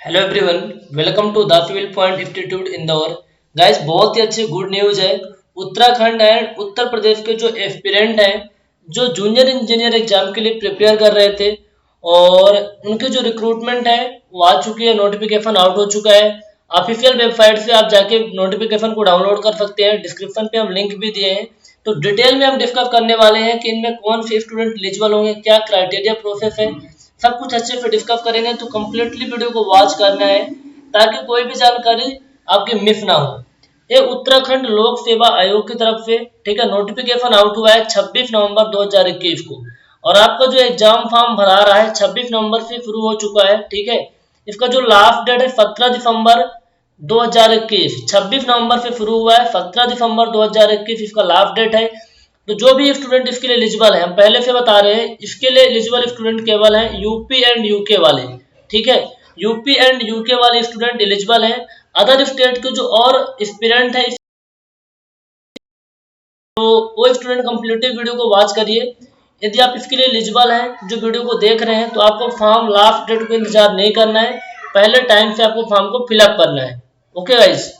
Hello everyone, welcome to the fuel point institute Indore. Guys, बहुत ही अच्छी गुड न्यूज है। उत्तराखंड एंड उत्तर प्रदेश के जो एस्पिरेंट हैं, जो जूनियर इंजीनियर एग्जाम के लिए प्रिपेयर कर रहे थे और उनकी जो रिक्रूटमेंट है वो आ चुकी है, नोटिफिकेशन आउट हो चुका है। ऑफिशियल वेबसाइट से आप जाके नोटिफिकेशन को डाउनलोड कर सकते हैं। डिस्क्रिप्शन पे हम लिंक भी दिए हैं। तो डिटेल में हम डिस्कस करने वाले हैं कि इनमें कौन से स्टूडेंट एलिजिबल होंगे, क्या क्राइटेरिया प्रोसेस है, सब कुछ अच्छे से डिस्कस करेंगे। तो कम्प्लीटली वीडियो को वॉच करना है ताकि कोई भी जानकारी आपकी मिस ना हो। ये उत्तराखंड लोक सेवा आयोग की तरफ से, ठीक है, नोटिफिकेशन आउट हुआ है 26 नवंबर 2021 को। और आपका जो एग्जाम फॉर्म भरा रहा है 26 नवंबर से शुरू हो चुका है, ठीक है। इसका जो लास्ट डेट है 17 दिसंबर 2021, 26 नवंबर से शुरू हुआ है, 17 दिसंबर 2021 इसका लास्ट डेट है। तो जो भी स्टूडेंट इसके लिए एलिजिबल है, हम पहले से बता रहे हैं, इसके लिए एलिजिबल स्टूडेंट केवल हैं यूपी एंड यूके वाले, ठीक है। यूपी एंड यूके वाले स्टूडेंट एलिजिबल हैं। अदर स्टेट के जो और एस्पिरेंट है, तो वो स्टूडेंट कंप्लीटिव वीडियो को वॉच करिए। यदि आप इसके लिए एलिजिबल हैं, जो वीडियो को देख रहे हैं, तो आपको फॉर्म लास्ट डेट को इंतजार नहीं करना है, पहले टाइम से आपको फॉर्म को फिलअप करना है। ओके गाइज,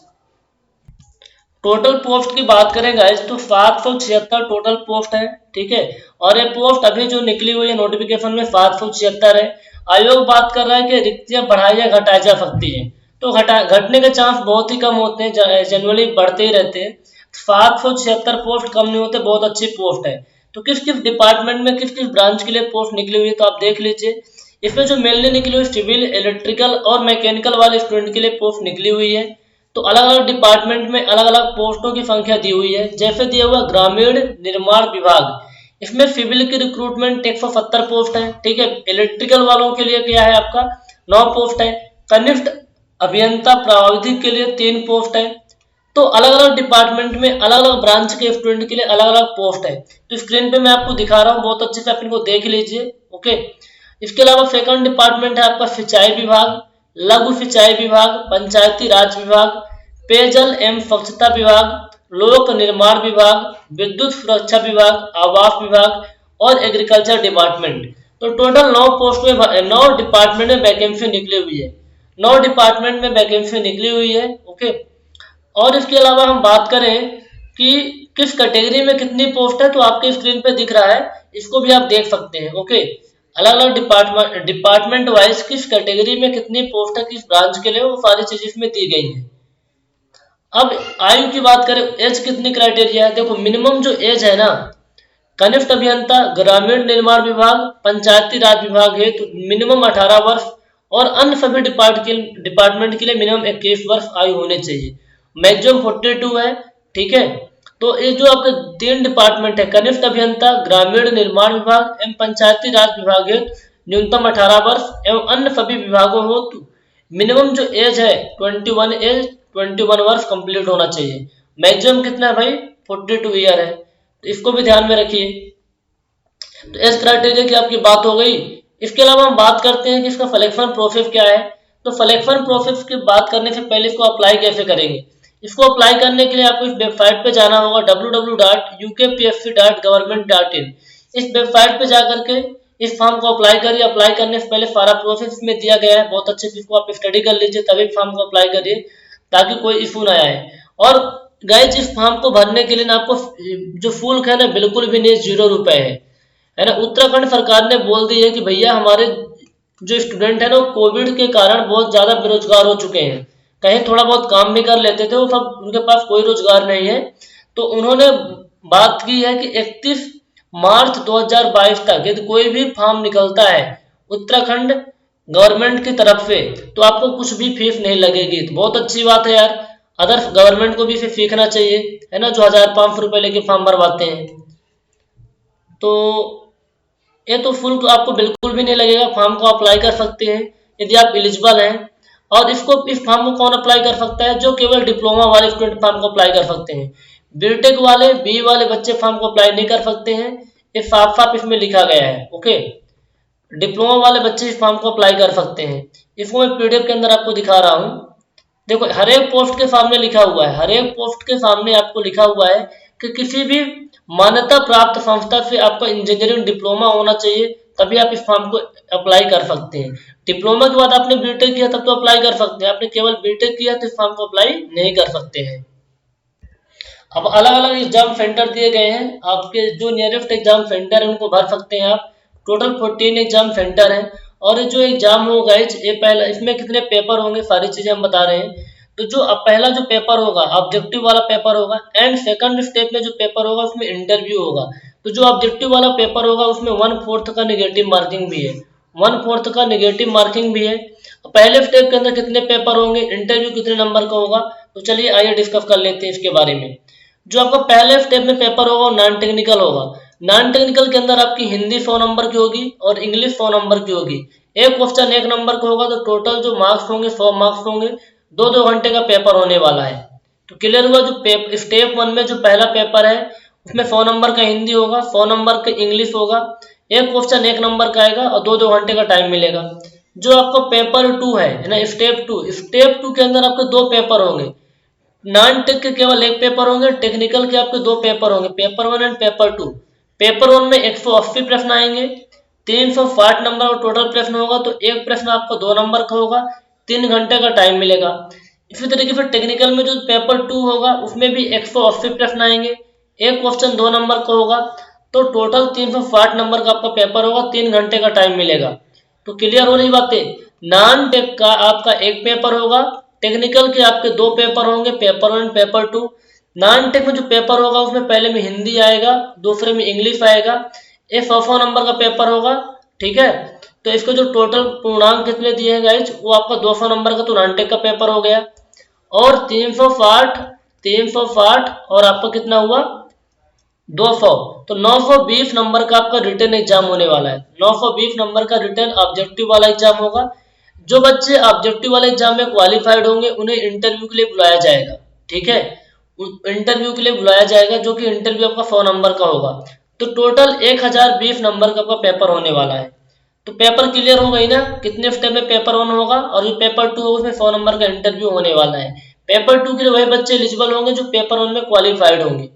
टोटल पोस्ट की बात करें गाइस तो 776 टोटल पोस्ट है, ठीक है। और ये पोस्ट अभी जो निकली हुई है नोटिफिकेशन में 776 है। आयोग बात कर रहा है कि रिक्तियां बढ़ाई या घटाई जा सकती हैं। तो घटने के चांस बहुत ही कम होते हैं, जनरली बढ़ते ही रहते हैं। 776 पोस्ट कम नहीं होते, बहुत अच्छी पोस्ट है। तो किस किस डिपार्टमेंट में किस किस ब्रांच के लिए पोस्ट निकली हुई है तो आप देख लीजिए। इसमें जो मेनली निकली हुई सिविल, इलेक्ट्रिकल और मैकेनिकल वाले स्टूडेंट के लिए पोस्ट निकली हुई है। तो अलग अलग डिपार्टमेंट में अलग अलग पोस्टों की संख्या दी हुई है। जैसे दिया हुआ ग्रामीण निर्माण विभाग, इसमें सिविल की रिक्रूटमेंट 170 पोस्ट है, ठीक है। इलेक्ट्रिकल वालों के लिए क्या है आपका 9 पोस्ट है। कनिष्ठ अभियंता प्राविधिक के लिए 3 पोस्ट है। तो अलग अलग डिपार्टमेंट में अलग अलग ब्रांच के स्टूडेंट के लिए अलग अलग पोस्ट है। तो स्क्रीन पे मैं आपको दिखा रहा हूँ, बहुत अच्छे से आप इनको देख लीजिए। ओके, इसके अलावा सेकंड डिपार्टमेंट है आपका सिंचाई विभाग, लघु सिंचाई विभाग, पंचायती राज विभाग, पेयजल एवं स्वच्छता विभाग, लोक निर्माण विभाग, विद्युत सुरक्षा विभाग, आवास विभाग और एग्रीकल्चर डिपार्टमेंट। तो टोटल 9 पोस्ट में 9 डिपार्टमेंट में वैकेंसी निकली हुई है। 9 डिपार्टमेंट में वैकेंसी निकली हुई है। ओके, और इसके अलावा हम बात करें कि किस कैटेगरी में कितनी पोस्ट है, तो आपके स्क्रीन पे दिख रहा है, इसको भी आप देख सकते हैं। ओके, अलग अलग डिपार्टमेंट वाइज किस कैटेगरी में कितनी पोस्ट है, किस ब्रांच के लिए, वो सारी चीजें इसमें दी गई हैं। अब आयु की बात करें, एज कितनी क्राइटेरिया है, देखो मिनिमम जो एज है ना, कनिष्ठ अभियंता, ग्रामीण निर्माण विभाग, पंचायती राज विभाग है तो मिनिमम 18 वर्ष, और अन्य सभी डिपार्टमेंट के लिए मिनिमम 21 वर्ष आयु होने चाहिए। मैक्सिमम 42 है, ठीक है। तो ये जो आपके 3 डिपार्टमेंट है, कनिष्ठ अभियंता, ग्रामीण निर्माण विभाग एवं पंचायती राज विभाग है, न्यूनतम 18 वर्ष एवं अन्य सभी विभागों हो तो मिनिमम जो एज है 21 वर्ष कंप्लीट होना चाहिए। मैक्सिमम कितना है भाई, 42 ईयर है, तो इसको भी ध्यान में रखिए। तो एज क्राइटेरिया की आपकी बात हो गई। इसके अलावा हम बात करते हैं कि इसका सिलेक्शन प्रोसेस क्या है। तो सिलेक्शन प्रोसेस की बात करने से पहले इसको अप्लाई कैसे करेंगे। इसको अप्लाई करने के लिए आपको इस वेबसाइट पे जाना होगा www.ukpsc.government.in। इस वेबसाइट पे जाकर के इस फॉर्म को अप्लाई करिए। अप्लाई करने से पहले सारा प्रोसेस में दिया गया है, बहुत अच्छे से इसको आप स्टडी कर लीजिए, तभी फॉर्म को अप्लाई करिए ताकि कोई इशू ना आए। और गाइज, इस फॉर्म को भरने के लिए ना आपको जो शुल्क है ना बिल्कुल भी नहीं, 0 रुपए है ना। उत्तराखंड सरकार ने बोल दी है कि भैया हमारे जो स्टूडेंट है ना कोविड के कारण बहुत ज्यादा बेरोजगार हो चुके हैं, कहीं थोड़ा बहुत काम भी कर लेते थे, वो सब उनके पास कोई रोजगार नहीं है। तो उन्होंने बात की है कि 31 मार्च 2022 तक यदि कोई भी फॉर्म निकलता है उत्तराखंड गवर्नमेंट की तरफ से तो आपको कुछ भी फीस नहीं लगेगी। तो बहुत अच्छी बात है यार, अदर गवर्नमेंट को भी इसे सीखना चाहिए, है ना, जो 1500 रुपए लेके फॉर्म भरवाते हैं। तो ये तो शुल्क आपको बिल्कुल भी नहीं लगेगा, फॉर्म को अप्लाई कर सकते हैं यदि आप एलिजिबल हैं। और इस फॉर्म को कौन अप्लाई कर सकता है, जो केवल डिप्लोमा वाले स्टूडेंट फॉर्म को अप्लाई कर सकते हैं। बीटेक वाले, बी वाले बच्चे फॉर्म को अप्लाई नहीं कर सकते हैं, ये साफ साफ इसमें लिखा गया है। ओके, डिप्लोमा वाले बच्चे इस फॉर्म को अप्लाई कर सकते हैं। इसको मैं पीडीएफ के अंदर आपको दिखा रहा हूँ। देखो हर एक पोस्ट के सामने लिखा हुआ है, हर एक पोस्ट के सामने आपको लिखा हुआ है कि किसी भी मान्यता प्राप्त संस्था से आपका इंजीनियरिंग डिप्लोमा होना चाहिए, तभी आप इस फॉर्म को अप्लाई कर सकते हैं। डिप्लोमा के बाद आपने बीटेक किया तब तो अप्लाई कर सकते हैं, आपने केवल बीटेक किया तो इस फॉर्म को अप्लाई नहीं कर सकते हैं। अब अलग अलग एग्जाम सेंटर दिए गए हैं, आपके जो नियरेस्ट एग्जाम सेंटर है उनको भर सकते हैं आप। टोटल 14 एग्जाम सेंटर है। और ये जो एग्जाम होगा ये पहला, इसमें कितने पेपर होंगे सारी चीजें हम बता रहे हैं। तो जो अब पहला जो पेपर होगा ऑब्जेक्टिव वाला पेपर होगा, एंड सेकंड स्टेप में जो पेपर होगा उसमें इंटरव्यू होगा। तो जो ऑब्जेक्टिव वाला पेपर होगा उसमें 1/4 का नेगेटिव मार्किंग भी है, 1/4 का नेगेटिव मार्किंग भी है। पहले स्टेप के अंदर कितने पेपर होंगे, इंटरव्यू कितने नंबर का होगा, तो चलिए आइए डिस्कस कर लेते हैं इसके बारे में। जो आपका पहले स्टेप में पेपर होगा वो नॉन टेक्निकल होगा। नॉन टेक्निकल के अंदर आपकी हिंदी 100 नंबर की होगी और इंग्लिश 100 नंबर की होगी। एक क्वेश्चन 1 नंबर का होगा, तो टोटल जो मार्क्स होंगे 100 मार्क्स होंगे। 2-2 घंटे का पेपर होने वाला है। तो क्लियर हुआ। जो स्टेप 1 में जो पहला पेपर है उसमें 100 नंबर का हिंदी होगा, 100 नंबर का इंग्लिश होगा। एक क्वेश्चन 1 नंबर का आएगा और 2-2 घंटे का टाइम मिलेगा। जो आपका पेपर 2 है ना, स्टेप टू के अंदर आपके 2 पेपर होंगे। नॉन टेक के केवल एक पेपर होंगे, टेक्निकल के आपके 2 पेपर होंगे, पेपर 1 एंड पेपर 2। पेपर 1 में 180 प्रश्न आएंगे, 360 नंबर का टोटल प्रश्न होगा। तो एक प्रश्न आपको 2 नंबर का होगा, 3 घंटे का टाइम मिलेगा। इसी तरीके से टेक्निकल में जो पेपर 2 होगा उसमें भी 180 प्रश्न आएंगे, एक क्वेश्चन 2 नंबर का होगा। तो टोटल 360 नंबर का आपका पेपर होगा, 3 घंटे का टाइम मिलेगा। तो क्लियर हो रही बातें। नॉन टेक का आपका एक पेपर होगा, टेक्निकल के आपके 2 पेपर होंगे, पेपर 1 पेपर 2। नॉन टेक में जो पेपर होगा उसमें पहले में हिंदी आएगा, दूसरे में इंग्लिश आएगा। ये 100 नंबर का पेपर होगा, ठीक है। तो इसको जो टोटल पूर्णांक कितने दिए हैं गाइज, वो आपका 200 नंबर का तो नॉन टेक का पेपर हो गया। और 360 और आपका कितना हुआ 200, तो 920 नंबर का आपका रिटर्न एग्जाम होने वाला है। 920 नंबर का रिटर्न ऑब्जेक्टिव वाला एग्जाम होगा। जो बच्चे ऑब्जेक्टिव वाले एग्जाम में क्वालिफाइड होंगे उन्हें इंटरव्यू के लिए बुलाया जाएगा, ठीक है। इंटरव्यू के लिए बुलाया जाएगा, जो कि इंटरव्यू आपका 100 नंबर का होगा। तो टोटल 1020 नंबर का आपका पेपर होने वाला है। तो पेपर क्लियर हो गई ना, कितने स्टेप में पेपर 1 होगा और जो पेपर 2 होगा उसमें 100 नंबर का इंटरव्यू होने वाला है। पेपर 2 के लिए वही बच्चे एलिजिबल होंगे जो पेपर 1 में क्वालिफाइड होंगे,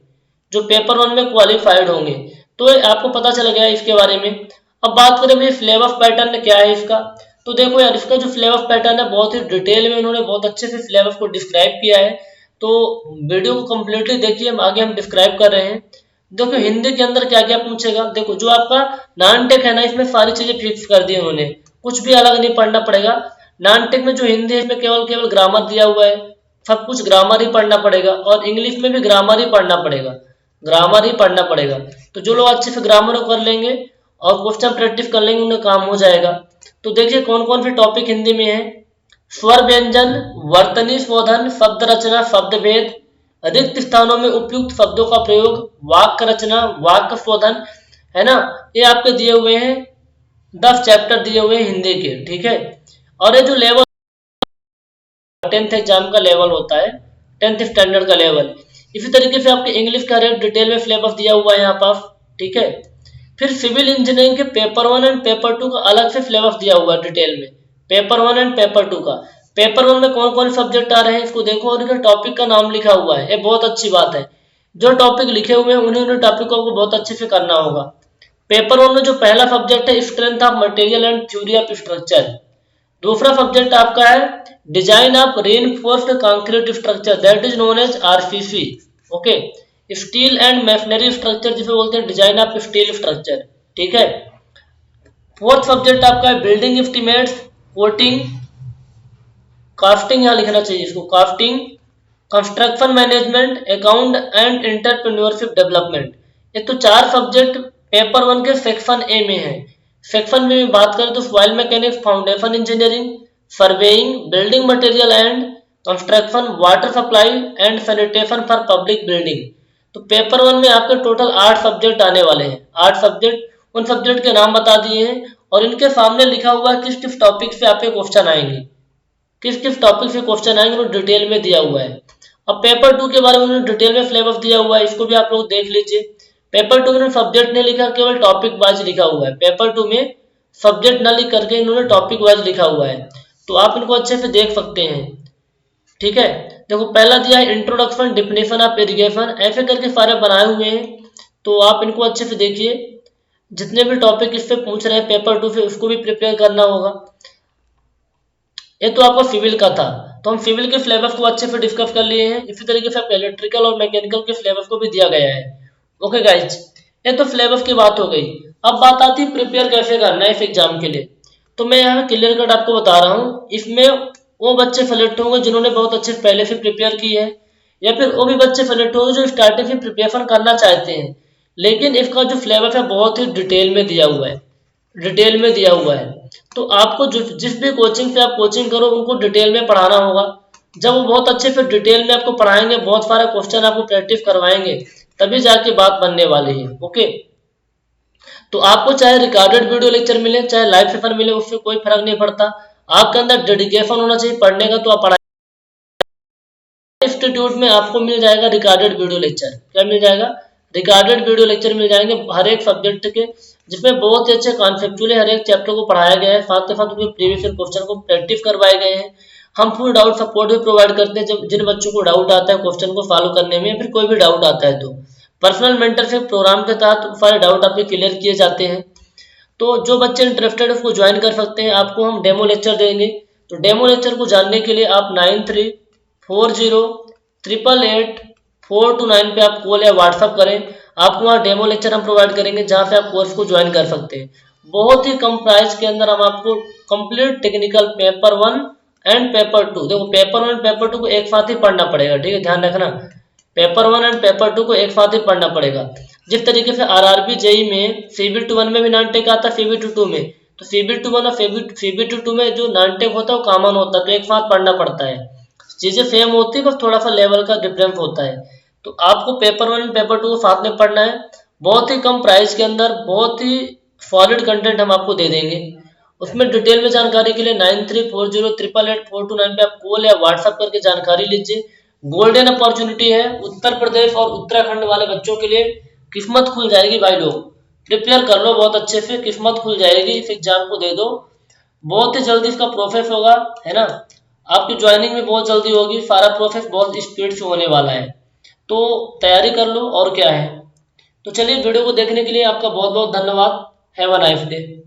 जो पेपर 1 में क्वालिफाइड होंगे। तो आपको पता चल गया इसके बारे में। अब बात करें भाई सिलेबस पैटर्न क्या है इसका। तो देखो यार, इसका जो सिलेबस पैटर्न है बहुत ही डिटेल में उन्होंने बहुत अच्छे से सिलेबस को डिस्क्राइब किया है। तो वीडियो को कम्प्लीटली देखिए, हम आगे हम डिस्क्राइब कर रहे हैं। देखो हिंदी के अंदर क्या क्या पूछेगा। देखो जो आपका नॉन टेक है ना, इसमें सारी चीजें फिक्स कर दी उन्होंने, कुछ भी अलग नहीं पढ़ना पड़ेगा। नॉन टेक में जो हिंदी है इसमें केवल केवल ग्रामर दिया हुआ है, सब कुछ ग्रामर ही पढ़ना पड़ेगा। और इंग्लिश में भी ग्रामर ही पढ़ना पड़ेगा, ग्रामर ही पढ़ना पड़ेगा। तो जो लोग अच्छे से ग्रामर को कर लेंगे और क्वेश्चन प्रैक्टिस कर लेंगे उन्हें काम हो जाएगा। तो देखिए कौन कौन से टॉपिक हिंदी में है। स्वर व्यंजन, वर्तनी शोधन, शब्द रचना, शब्द भेद, रिक्त स्थानों में उपयुक्त शब्दों का प्रयोग, वाक्य रचना, वाक्य शोधन, है ना। ये आपके दिए हुए हैं 10 चैप्टर दिए हुए हैं हिंदी के, ठीक है। और ये जो लेवल 10th एग्जाम का लेवल होता है, 10th स्टैंडर्ड का लेवल। इसी तरीके से आपके इंग्लिश का रेट डिटेल में सिलेबस दिया हुआ है यहाँ पास, ठीक है। फिर सिविल इंजीनियरिंग के पेपर 1 एंड पेपर 2 का अलग से सिलेबस दिया हुआ है डिटेल में, पेपर 1 एंड पेपर 2 का। पेपर 1 में कौन कौन सब्जेक्ट आ रहे हैं इसको देखो, और टॉपिक का नाम लिखा हुआ है, ये बहुत अच्छी बात है। जो टॉपिक लिखे हुए हैं उन्हीं टॉपिक को आपको बहुत अच्छे से करना होगा। पेपर 1 में जो पहला सब्जेक्ट है strength of material and theory of structure. दूसरा सब्जेक्ट आपका है design of reinforced concrete structure, that is known as RCC, okay. Steel and masonry structure जिसे बोलते हैं डिजाइन ऑफ स्टील स्ट्रक्चर, ठीक है। फोर्थ सब्जेक्ट आपका है बिल्डिंग एस्टिमेट्स, कोटिंग, कास्टिंग, यहाँ लिखना चाहिए इसको, casting, construction management, account and entrepreneurship development. ये तो 4 सब्जेक्ट पेपर 1 के सेक्शन ए में है। सेक्शन में बात करें तो soil mechanics, foundation engineering, surveying, building material and construction, water supply and sanitation for public building. तो पेपर 1 में आपके टोटल 8 सब्जेक्ट आने वाले हैं, 8 सब्जेक्ट। उन सब्जेक्ट के नाम बता दिए हैं और इनके सामने लिखा हुआ है किस किस टॉपिक से आपके क्वेश्चन आएंगे, किस किस टॉपिक से क्वेश्चन आएंगे, वो डिटेल में दिया हुआ है। अब पेपर 2 के बारे में उन्होंने डिटेल में सिलेबस दिया हुआ है, इसको भी आप लोग देख लीजिए। पेपर 2 में सब्जेक्ट नहीं लिखा, केवल टॉपिक वाइज लिखा हुआ है। पेपर 2 में सब्जेक्ट ना लिख करके इन्होंने टॉपिक वाइज लिखा हुआ है, तो आप इनको अच्छे से देख सकते हैं, ठीक है। देखो पहला दिया है इंट्रोडक्शन डिफिनेशन ऑफ इरिगेशन, ऐसे करके सारे बनाए हुए हैं, तो आप इनको अच्छे से देखिए। जितने भी टॉपिक इस पे पूछ रहे हैं पेपर 2 पे उसको भी प्रिपेयर करना होगा। ये तो आपका सिविल का था, तो हम सिविल के सिलेबस को अच्छे से डिस्कस कर लिए हैं। इसी तरीके से आप इलेक्ट्रिकल और मैकेनिकल के सिलेबस को भी दिया गया है। ओके गाइज, ये तो सिलेबस की बात हो गई। अब बात आती है प्रिपेयर कैसे करना है इस एग्जाम के लिए। तो मैं यहाँ क्लियर कट आपको बता रहा हूँ, इसमें वो बच्चे सेलेक्ट होंगे जिन्होंने बहुत अच्छे से पहले से प्रिपेयर की है, या फिर वो भी बच्चे सेलेक्ट होंगे जो स्टार्टिंग से प्रिपरेशन करना चाहते हैं। लेकिन इसका जो सिलेबस है बहुत ही डिटेल में दिया हुआ है, डिटेल में दिया हुआ है। तो आपको जिस भी कोचिंग से आप कोचिंग करो उनको डिटेल में पढ़ाना होगा। जब वो बहुत अच्छे से डिटेल में आपको पढ़ाएंगे, बहुत सारे क्वेश्चन आपको प्रैक्टिस करवाएंगे, तभी जाके बात बनने वाली है। ओके, तो आपको चाहे रिकॉर्डेड वीडियो लेक्चर मिले चाहे लाइव सेशन मिले, उससे कोई फर्क नहीं पड़ता। आपके अंदर डेडिकेशन होना चाहिए पढ़ने का, तो आप पढ़ाई इंस्टीट्यूट में आपको मिल जाएगा रिकॉर्डेड वीडियो लेक्चर। क्या मिल जाएगा? रिकॉर्डेड वीडियो लेक्चर मिल जाएंगे हर एक सब्जेक्ट के, जिसमें बहुत ही अच्छे कॉन्सेप्चुअली हर एक चैप्टर को पढ़ाया गया है, साथ के साथ उनके प्रीवियस क्वेश्चन को प्रैक्टिस करवाए गए हैं। हम फुल डाउट सपोर्ट भी प्रोवाइड करते हैं, जब जिन बच्चों को डाउट आता है क्वेश्चन को सॉल्व करने में, फिर कोई भी डाउट आता है तो पर्सनल मेंटरशिप प्रोग्राम के तहत सारे डाउट आपके क्लियर किए जाते हैं। तो जो बच्चे इंटरेस्टेड है उसको ज्वाइन कर सकते हैं। आपको हम डेमो लेक्चर देंगे, तो डेमो लेक्चर को जानने के लिए आप 9340888429 पे आप कॉल या व्हाट्सअप करें। आपको वहाँ डेमो लेक्चर हम प्रोवाइड करेंगे जहाँ से आप कोर्स को ज्वाइन कर सकते हैं। बहुत ही कम प्राइस के अंदर हम आपको complete technical paper 1 and paper 2, देखो पेपर 1 पेपर 2 को एक साथ ही पढ़ना पड़ेगा, ठीक है, ध्यान रखना। पेपर 1 एंड पेपर 2 को एक साथ ही पढ़ना पड़ेगा। जिस तरीके से आरआरबी जेई में सीबीटी 1 में भी नॉन टेक आता है, सीबीटी 2 में, तो सीबीटी 1 और सीबीटी 2 में जो नॉन टेक होता है वो कॉमन होता है, तो एक साथ पढ़ना पड़ता है। चीजें सेम होती है, बस थोड़ा सा लेवल का डिफरेंस होता है। तो आपको पेपर 1 और पेपर 2 को साथ में पढ़ना है। बहुत ही कम प्राइस के अंदर बहुत ही सॉलिड कंटेंट हम आपको दे देंगे। उसमें डिटेल में जानकारी के लिए 9340888429 पे आप कॉल या व्हाट्सएप करके जानकारी लीजिए। गोल्डन अपॉर्चुनिटी है, उत्तर प्रदेश और उत्तराखंड वाले बच्चों के लिए किस्मत खुल जाएगी भाई लोग। प्रिपेयर कर लो बहुत अच्छे से, किस्मत खुल जाएगी, इस एग्जाम को दे दो। बहुत ही जल्दी इसका प्रोसेस होगा, है ना। आपकी ज्वाइनिंग भी बहुत जल्दी होगी, सारा प्रोसेस बहुत स्पीड से होने वाला है। तो तैयारी कर लो और क्या है। तो चलिए, वीडियो को देखने के लिए आपका बहुत बहुत धन्यवाद। Have a nice day.